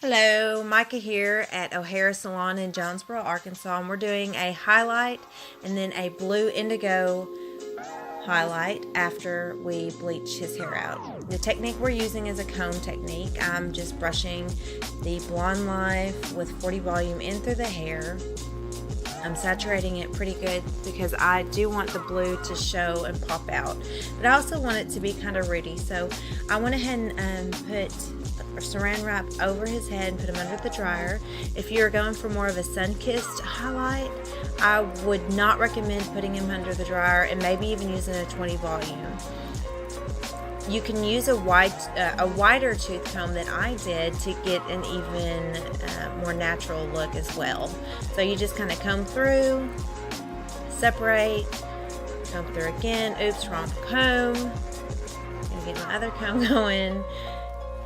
Hello, Micah here at O'Hara Salon in Jonesboro, Arkansas, and we're doing a highlight and then a blue indigo highlight after we bleach his hair out. The technique we're using is a comb technique. I'm just brushing the Blonde Life with 40 volume in through the hair. I'm saturating it pretty good because I do want the blue to show and pop out, but I also want it to be kind of rooty. So I went ahead and put saran wrap over his head and put him under the dryer. If you're going for more of a sun-kissed highlight, I would not recommend putting him under the dryer and maybe even using a 20 volume. You can use a wider tooth comb than I did to get an even more natural look as well. So you just kind of comb through, separate, comb through again. Oops, wrong comb. Gonna get my other comb going.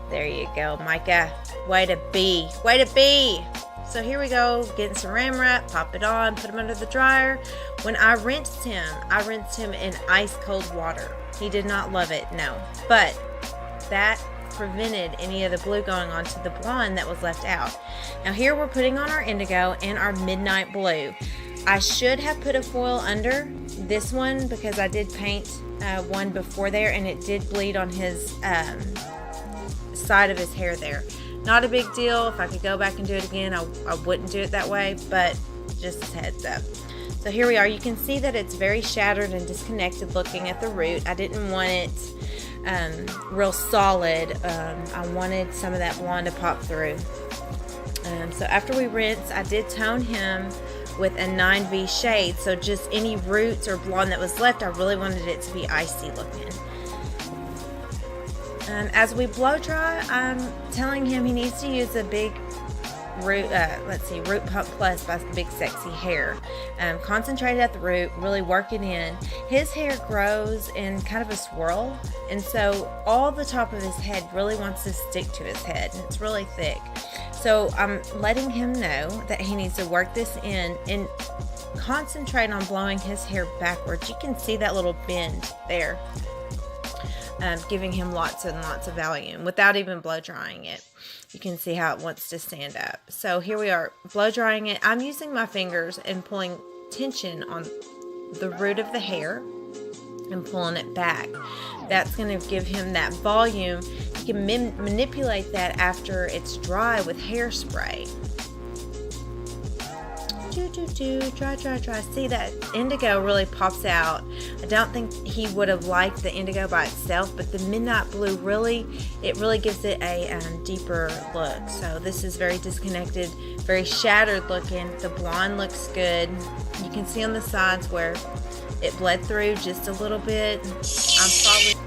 There you go, Micah. Way to be. Way to be. So here we go, getting saran wrap, pop it on, put him under the dryer. When I rinsed him in ice cold water. He did not love it, no. But that prevented any of the blue going onto the blonde that was left out. Now here we're putting on our indigo and our midnight blue. I should have put a foil under this one because I did paint one before there and it did bleed on his side of his hair there. Not a big deal. If I could go back and do it again, I wouldn't do it that way, but just a heads up. So here we are. You can see that it's very shattered and disconnected looking at the root. I didn't want it real solid. I wanted some of that blonde to pop through. So after we rinse, I did tone him with a 9V shade. So just any roots or blonde that was left, I really wanted it to be icy looking. As we blow dry, I'm telling him he needs to use a big root pump plus by Big Sexy Hair. Concentrate at the root, really work it in. His hair grows in kind of a swirl, and so all the top of his head really wants to stick to his head, and it's really thick. So I'm letting him know that he needs to work this in and concentrate on blowing his hair backwards. You can see that little bend there. Giving him lots and lots of volume without even blow drying it. You can see how it wants to stand up. So here we are, blow drying it. I'm using my fingers and pulling tension on the root of the hair and pulling it back. That's going to give him that volume. You can manipulate that after it's dry with hairspray. Dry. See, that indigo really pops out. I don't think he would have liked the indigo by itself, but the midnight blue really gives it a deeper look. So this is very disconnected, very shattered looking. The blonde looks good. You can see on the sides where it bled through just a little bit. I'm probably